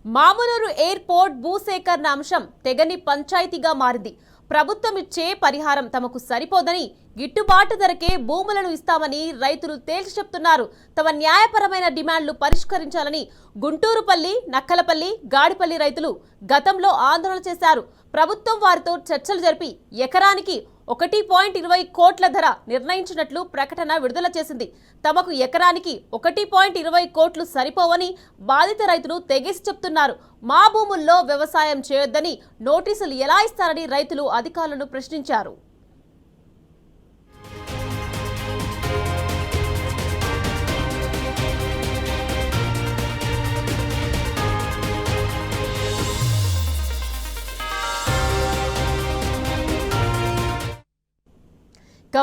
Mamnoor airport భూసేకరణ అంశం తెగని పంచాయతీగా మారింది. ప్రభుత్వం ఇచ్చే పరిహారం తమకు సరిపోదని, గిట్టుబాటు ధరకే భూములను ఇస్తామని రైతులు తేల్చి చెప్తున్నారు. తమ న్యాయపరమైన డిమాండ్లు పరిష్కరించాలని గుంటూరుపల్లి, నక్కలపల్లి, గాడిపల్లి రైతులు గతంలో ఆందోళన చేశారు. ప్రభుత్వం వారితో చర్చలు జరిపి ఎకరానికి 1.20 కోట్ల ధర నిర్ణయించినట్లు ప్రకటన విడుదల చేసింది. తమకు ఎకరానికి 1.20 కోట్లు సరిపోవని బాధిత రైతులు తెగేసి చెప్తున్నారు. మా భూముల్లో వ్యవసాయం చేయొద్దని నోటీసులు ఎలా ఇస్తారని రైతులు అధికారులను ప్రశ్నించారు.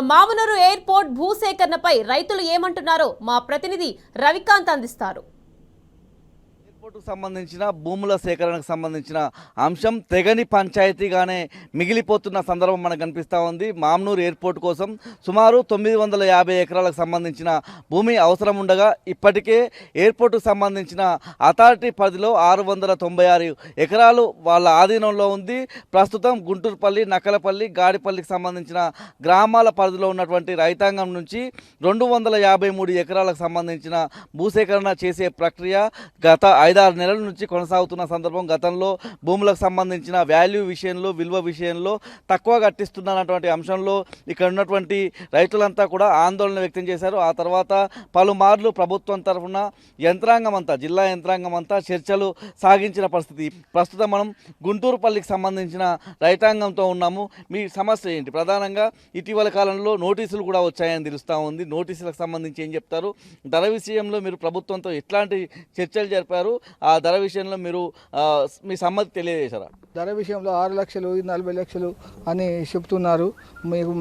మామునూరు ఎయిర్పోర్ట్ భూసేకరణపై రైతులు ఏమంటున్నారో మా ప్రతినిధి రవికాంత్ అందిస్తారు. ఎయిర్పోర్టుకు సంబంధించిన భూముల సేకరణకు సంబంధించిన అంశం తెగని పంచాయతీగానే మిగిలిపోతున్న సందర్భం మనకు కనిపిస్తూ ఉంది. మామునూరు ఎయిర్పోర్ట్ కోసం సుమారు 950 ఎకరాలకు సంబంధించిన భూమి అవసరం ఉండగా ఇప్పటికే ఎయిర్పోర్టుకు సంబంధించిన అథారిటీ పరిధిలో 696 ఎకరాలు వాళ్ళ ఆధీనంలో ఉంది. ప్రస్తుతం గుంటూరుపల్లి, నక్కలపల్లి, గాడిపల్లికి సంబంధించిన గ్రామాల పరిధిలో ఉన్నటువంటి రైతాంగం నుంచి 253 ఎకరాలకు సంబంధించిన భూసేకరణ చేసే ప్రక్రియ గత 5-6 నెలల నుంచి కొనసాగుతున్న సందర్భం. గతంలో భూములకు సంబంధించిన వాల్యూ విషయంలో, విలువ విషయంలో తక్కువ కట్టిస్తున్నటువంటి అంశంలో ఇక్కడ ఉన్నటువంటి రైతులంతా కూడా ఆందోళన వ్యక్తం చేశారు. ఆ తర్వాత పలుమార్లు ప్రభుత్వం తరఫున యంత్రాంగం అంతా, జిల్లా యంత్రాంగం అంతా చర్చలు సాగించిన పరిస్థితి. ప్రస్తుతం మనం గుంటూరుపల్లికి సంబంధించిన రైతాంగంతో ఉన్నాము. మీ సమస్య ఏంటి? ప్రధానంగా ఇటీవల కాలంలో నోటీసులు కూడా వచ్చాయని తెలుస్తూ ఉంది. నోటీసులకు సంబంధించి ఏం చెప్తారు? ధర విషయంలో మీరు ప్రభుత్వంతో ఎట్లాంటి చర్చలు జరిపారు? ఆ ధర విషయంలో మీరు మీ సమ్మతి తెలియజేశారా? ధర విషయంలో 6 లక్షలు, 40 లక్షలు అని చెప్తున్నారు.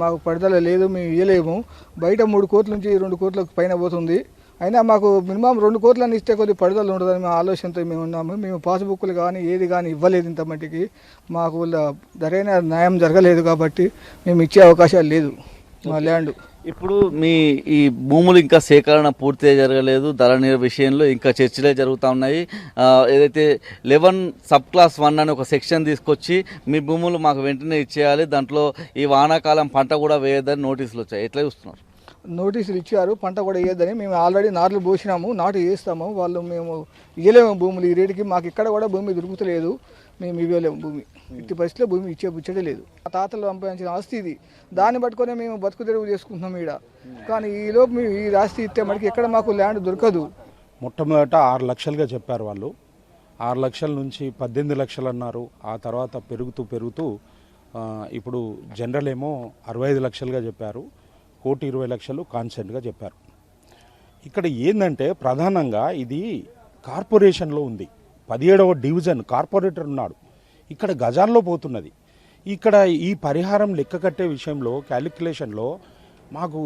మాకు పడదల లేదు, మేము ఇవ్వలేము. బయట 3 కోట్ల నుంచి 2 కోట్లకు పైన పోతుంది. అయినా మాకు మినిమం 2 కోట్లని ఇస్తే కొద్దిగా పడదలు ఉండదని మా ఆలోచనతో మేము ఉన్నాము. మేము పాస్బుక్లు కానీ ఏది కానీ ఇవ్వలేదు. ఇంత మట్టికి మాకు ధరైన న్యాయం జరగలేదు కాబట్టి మేము ఇచ్చే అవకాశాలు లేదు. మా ల్యాండ్ ఇప్పుడు మీ ఈ భూములు ఇంకా సేకరణ పూర్తిగా జరగలేదు. ధర విషయంలో ఇంకా చర్చలే జరుగుతూ ఉన్నాయి. ఏదైతే 11 సబ్ క్లాస్ 1 అని ఒక సెక్షన్ తీసుకొచ్చి మీ భూములు మాకు వెంటనే ఇచ్చేయాలి, దాంట్లో ఈ వానాకాలం పంట కూడా వేయద్దని నోటీసులు వచ్చాయి. ఎట్లా చూస్తున్నారు? నోటీసులు ఇచ్చారు, పంట కూడా వేయద్దని. మేము ఆల్రెడీ నార్లు పోసినాము, నాటు వేస్తాము. వాళ్ళు మేము ఇవ్వలేము భూములు ఈ రేటుకి. మాకు ఇక్కడ కూడా భూమి దొరుకుతలేదు, మేము ఇవ్వలేము భూమి. ఇట్టి పరిస్థితిలో భూమి ఇచ్చేదే లేదు. మా తాతలు సంపాదించిన ఆస్తి ఇది. దాన్ని పట్టుకొని మేము బతుకు తెరువు చేసుకుంటున్నాం ఈడ. కానీ ఈలోపు మేము ఈ ఆస్తి ఇస్తే మనకి ఎక్కడ మాకు ల్యాండ్ దొరకదు. మొట్టమొదట 6 లక్షలుగా చెప్పారు వాళ్ళు. 6 లక్షల నుంచి 18 లక్షలు అన్నారు. ఆ తర్వాత పెరుగుతూ ఇప్పుడు జనరల్ ఏమో 65 లక్షలుగా చెప్పారు. 1,20,00,000 కాన్సెంట్గా చెప్పారు. ఇక్కడ ఏంటంటే ప్రధానంగా ఇది కార్పొరేషన్లో ఉంది. 17వ డివిజన్ కార్పొరేటర్ ఉన్నాడు. ఇక్కడ గజాల్లో పోతున్నది. ఇక్కడ ఈ పరిహారం లెక్క కట్టే విషయంలో, క్యాలిక్యులేషన్లో మాకు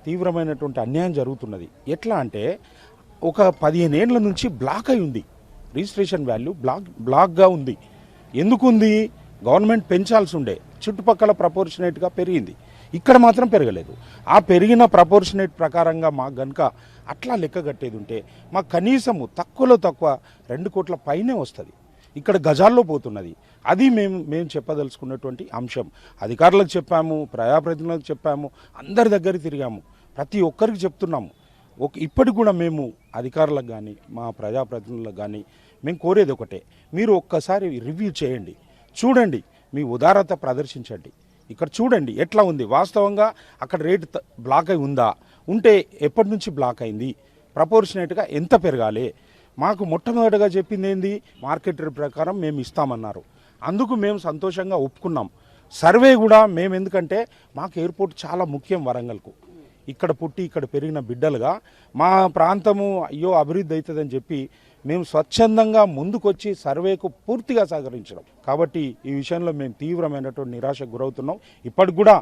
తీవ్రమైనటువంటి అన్యాయం జరుగుతున్నది. ఎట్లా అంటే ఒక 15 ఏళ్ల నుంచి బ్లాక్ అయి ఉంది. రిజిస్ట్రేషన్ వాల్యూ బ్లాక్గా ఉంది. ఎందుకుంది? గవర్నమెంట్ పెంచాల్సి ఉండే, చుట్టుపక్కల ప్రపోర్షనేట్గా పెరిగింది. ఇక్కడ మాత్రం పెరగలేదు. ఆ పెరిగిన ప్రపోర్షనేట్ ప్రకారంగా మాకు కనుక అట్లా లెక్క కట్టేది ఉంటే మాకు కనీసము తక్కువలో తక్కువ 2 కోట్ల పైనే వస్తుంది. ఇక్కడ గజాల్లో పోతున్నది. అది మేము చెప్పదలుచుకున్నటువంటి అంశం. అధికారులకు చెప్పాము, ప్రజాప్రతినిధులకు చెప్పాము, అందరి దగ్గర తిరిగాము, ప్రతి ఒక్కరికి చెప్తున్నాము. ఇప్పటికి కూడా మేము అధికారులకు కానీ మా ప్రజాప్రతినిధులకు కానీ మేము కోరేది ఒకటే, మీరు ఒక్కసారి రివ్యూ చేయండి, చూడండి, మీ ఉదారత ప్రదర్శించండి. ఇక్కడ చూడండి ఎట్లా ఉంది వాస్తవంగా. అక్కడ రేటు బ్లాక్ అయి ఉందా? ఉంటే ఎప్పటి నుంచి బ్లాక్ అయింది? ప్రపోర్షనేట్గా ఎంత పెరగాలి? మాకు మొట్టమొదటిగా చెప్పింది ఏంది? మార్కెట్ రేట్ ప్రకారం మేము ఇస్తామన్నారు. అందుకు మేము సంతోషంగా ఒప్పుకున్నాం. సర్వే కూడా మేము, ఎందుకంటే మాకు ఎయిర్పోర్ట్ చాలా ముఖ్యం వరంగల్కు. ఇక్కడ పుట్టి ఇక్కడ పెరిగిన బిడ్డలుగా మా ప్రాంతము అయ్యో అభివృద్ధి అవుతుందని చెప్పి మేము స్వచ్ఛందంగా ముందుకొచ్చి సర్వేకు పూర్తిగా సహకరించడం. కాబట్టి ఈ విషయంలో మేము తీవ్రమైనటువంటి నిరాశకు గురవుతున్నాం. ఇప్పటికి కూడా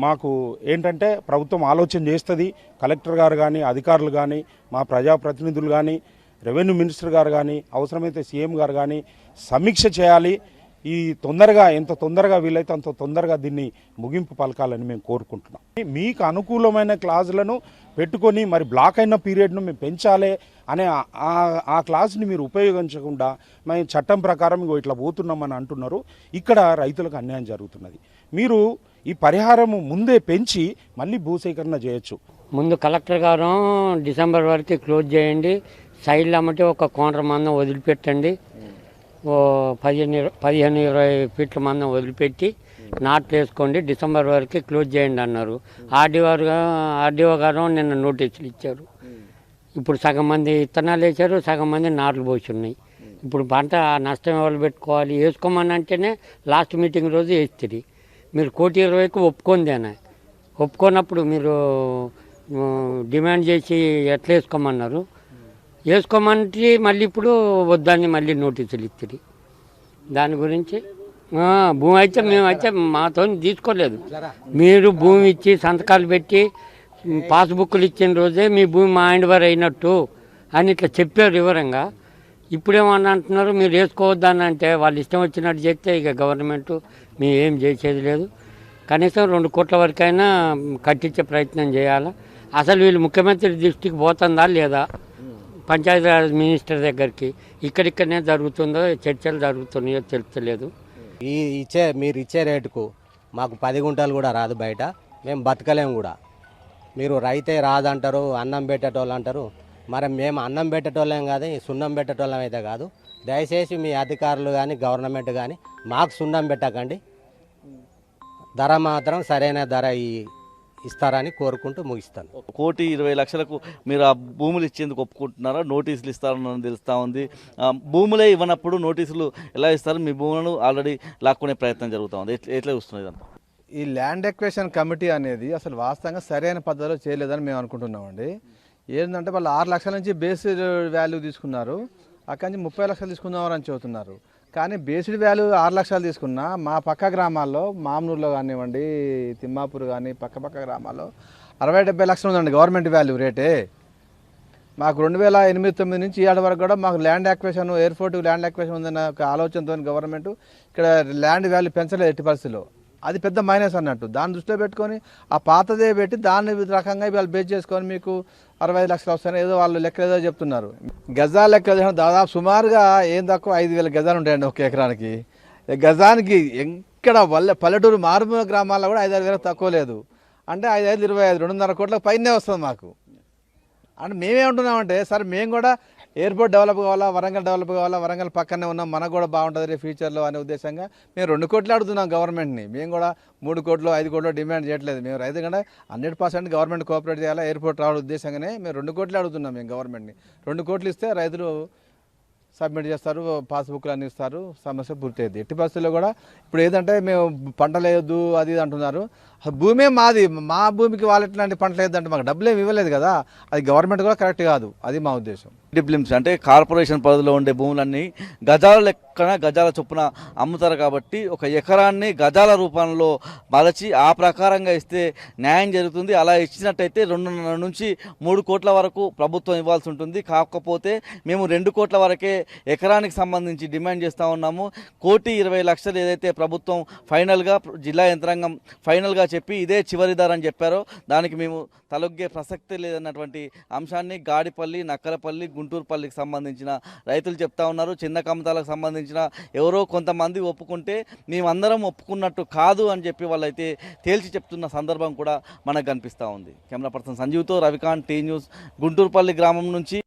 మాకు ఏంటంటే ప్రభుత్వం ఆలోచన చేస్తుంది. కలెక్టర్ గారు కానీ, అధికారులు కానీ, మా ప్రజాప్రతినిధులు కానీ, రెవెన్యూ మినిస్టర్ గారు కానీ, అవసరమైతే సీఎం గారు కానీ సమీక్ష చేయాలి. ఈ తొందరగా ఎంత తొందరగా వీలైతే అంత తొందరగా దీన్ని ముగింపు పలకాలని మేము కోరుకుంటున్నాం. మీకు అనుకూలమైన క్లాజులను పెట్టుకొని మరి బ్లాక్ అయిన పీరియడ్ను మేము పెంచాలి అనే ఆ క్లాజ్ని మీరు ఉపయోగించకుండా మేము చట్టం ప్రకారం ఇట్లా పోతున్నామని అంటున్నారు. ఇక్కడ రైతులకు అన్యాయం జరుగుతున్నది. మీరు ఈ పరిహారము ముందే పెంచి మళ్ళీ భూసేకరణ చేయొచ్చు. ముందు కలెక్టర్ గారు డిసెంబర్ వరకు క్లోజ్ చేయండి, సైడ్లు అమ్మటే ఒక కోనర మందం వదిలిపెట్టండి, ఓ 15-20 ఫీట్ల మందం వదిలిపెట్టి నాట్లు వేసుకోండి, డిసెంబర్ వరకు క్లోజ్ చేయండి అన్నారు. ఆర్డీఓ గారు నిన్న నోటీసులు ఇచ్చారు. ఇప్పుడు సగం మంది విత్తనాలు వేశారు, సగం మంది నాట్లు పోసి ఉన్నాయి. ఇప్పుడు పంట నష్టం ఎవరు పెట్టుకోవాలి? వేసుకోమని అంటేనే లాస్ట్ మీటింగ్ రోజు వేస్తుంది. మీరు 1,20,000కి ఒప్పుకుందేనా? ఒప్పుకోనప్పుడు మీరు డిమాండ్ చేసి ఎట్లా వేసుకోమన్నారు? వేసుకోమంటే మళ్ళీ ఇప్పుడు వద్దని మళ్ళీ నోటీసులు ఇస్తుంది. దాని గురించి భూమి అయితే మేమైతే మాతో తీసుకోలేదు. మీరు భూమి ఇచ్చి సంతకాలు పెట్టి పాస్బుక్లు ఇచ్చిన రోజే మీ భూమి మా హ్యాండ్ ఓవర్ అయినట్టు అని ఇట్లా చెప్పారు వివరంగా. ఇప్పుడేమన్నా అంటున్నారు మీరు వేసుకోవద్దని. అంటే వాళ్ళు ఇష్టం వచ్చినట్టు చేస్తే ఇక గవర్నమెంట్ మేము ఏం చేసేది లేదు. కనీసం 2 కోట్ల వరకైనా కట్టించే ప్రయత్నం చేయాలి. అసలు వీళ్ళు ముఖ్యమంత్రి దృష్టికి పోతుందా లేదా, పంచాయతీరాజ్ మినిస్టర్ దగ్గరికి ఇక్కడిక్కడనే జరుగుతుందో చర్చలు జరుగుతున్నాయో తెలుస్తలేదు. మీరు ఇచ్చే రేటుకు మాకు 10 గుంటలు కూడా రాదు, బయట మేము బతకలేము కూడా. మీరు రైతే రాదంటారు, అన్నం పెట్టేటోళ్ళు అంటారు. మరి మేము అన్నం పెట్టేటోళ్ళం కాదు, సున్నం పెట్టేటోళ్ళం అయితే కాదు. దయచేసి మీ అధికారులు కానీ గవర్నమెంట్ కానీ మాకు సున్నం పెట్టకండి. ధర మాత్రం సరైన ధర ఇస్తారని కోరుకుంటూ ముగిస్తాను. 1,20,00,000కు మీరు ఆ భూములు ఇచ్చేందుకు ఒప్పుకుంటున్నారా? నోటీసులు ఇస్తారని తెలుస్తూ ఉంది. భూములే ఇవ్వనప్పుడు నోటీసులు ఎలా ఇస్తారు? మీ భూములను ఆల్రెడీ లాక్కునే ప్రయత్నం జరుగుతూ ఉంది. ఎట్లా చూస్తున్నది ఇదంతా? ఈ ల్యాండ్ ఎక్వేషన్ కమిటీ అనేది అసలు వాస్తవంగా సరైన పద్ధతిలో చేయలేదని మేము అనుకుంటున్నామండి. ఏంటంటే వాళ్ళు 6 లక్షల నుంచి బేస్డ్ వాల్యూ తీసుకున్నారు, అక్కడి నుంచి 30 లక్షలు తీసుకుందామని చెబుతున్నారు. కానీ బేస్డ్ వాల్యూ 6 లక్షలు తీసుకున్నా మా పక్క గ్రామాల్లో మామనూరులో కానివ్వండి, తిమ్మాపూర్ కానీ పక్క గ్రామాల్లో 60-70 లక్షలు ఉందండి గవర్నమెంట్ వాల్యూ రేటే. మాకు 2008-9 నుంచి ఏడు వరకు కూడా మాకు land acquisition, airport land acquisition ఉందన్న ఒక ఆలోచనతో గవర్నమెంట్ ఇక్కడ ల్యాండ్ వాల్యూ పెంచలేదు ఎట్టి పరిస్థితిలో. అది పెద్ద మైనస్ అన్నట్టు. దాన్ని దృష్టిలో పెట్టుకొని ఆ పాతదే పెట్టి దాన్ని రకంగా వాళ్ళు బేస్ చేసుకొని మీకు 65 లక్షలు వస్తాయని ఏదో వాళ్ళు లెక్క ఏదో చెప్తున్నారు. గజాల లెక్క దాదాపు సుమారుగా ఏం తక్కువ 5,000 గజాలు ఉంటాయండి ఒక ఎకరానికి. గజానికి ఎక్కడ పల్లెటూరు మారుమూల గ్రామాల్లో కూడా 5-6 వేలకు తక్కువ లేదు. అంటే 5-5 25 2.5 కోట్ల పైనే వస్తుంది మాకు. అంటే మేమేమంటున్నామంటే సార్ మేము కూడా ఎయిర్పోర్ట్ డెవలప్ కావాలా, వరంగల్ డెవలప్ కావాలా, వరంగల్ పక్కనే ఉన్నాం, మనకు కూడా బాగుంటుంది ఫ్యూచర్లో అనే ఉద్దేశంగా మేము 2 కోట్లు అడుగుతున్నాం గవర్నమెంట్ని. మేము కూడా 3 కోట్లు 5 కోట్లు డిమాండ్ చేయట్లేదు. మేము రైతు కంటే 100% గవర్నమెంట్ కోఆపరేట్ చేయాలా, ఎయిర్పోర్ట్ రావడం ఉద్దేశంగానే మేము 2 కోట్లు అడుగుతున్నాం మేము గవర్నమెంట్ని. 2 కోట్లు ఇస్తే రైతులు సబ్మిట్ చేస్తారు, పాస్బుక్లు అన్ని ఇస్తారు, సమస్య పూర్తయింది. ఎట్టి పరిస్థితుల్లో కూడా ఇప్పుడు ఏదంటే మేము పంట లేదు అది ఇది అంటున్నారు. భూమే మాది, మా భూమికి వాళ్ళు ఎట్లాంటి పంట లేదంటే మాకు డబ్బులు ఏమి ఇవ్వలేదు కదా, అది గవర్నమెంట్ కూడా కరెక్ట్ కాదు. అది మా ఉద్దేశం. డిప్లిమ్స్ అంటే కార్పొరేషన్ పరిధిలో ఉండే భూములన్నీ గజాల లెక్కన గజాల చొప్పున అమ్ముతారు కాబట్టి ఒక ఎకరాన్ని గజాల రూపంలో మలచి ఆ ప్రకారంగా ఇస్తే న్యాయం జరుగుతుంది. అలా ఇచ్చినట్టయితే 2.5 నుంచి 3 కోట్ల వరకు ప్రభుత్వం ఇవ్వాల్సి ఉంటుంది. కాకపోతే మేము 2 కోట్ల వరకే ఎకరానికి సంబంధించి డిమాండ్ చేస్తూ ఉన్నాము. 1,20,00,000 ఏదైతే ప్రభుత్వం ఫైనల్గా జిల్లా యంత్రాంగం ఫైనల్గా చెప్పి ఇదే చివరి ధర అని చెప్పారో దానికి మేము తలొగ్గే ప్రసక్తి లేదన్నటువంటి అంశాన్ని గాడిపల్లి, నక్కలపల్లి, గుంటూరుపల్లికి సంబంధించిన రైతులు చెప్తా ఉన్నారు. చిన్న కమతాలకు సంబంధించిన ఎవరో కొంతమంది ఒప్పుకుంటే మేమందరం ఒప్పుకున్నట్టు కాదు అని చెప్పి వాళ్ళైతే తేల్చి చెప్తున్న సందర్భం కూడా మనకు కనిపిస్తూ ఉంది. కెమెరా పర్సన్ సంజీవ్తో రవికాంత్, టీ న్యూస్, గుంటూరుపల్లి గ్రామం నుంచి.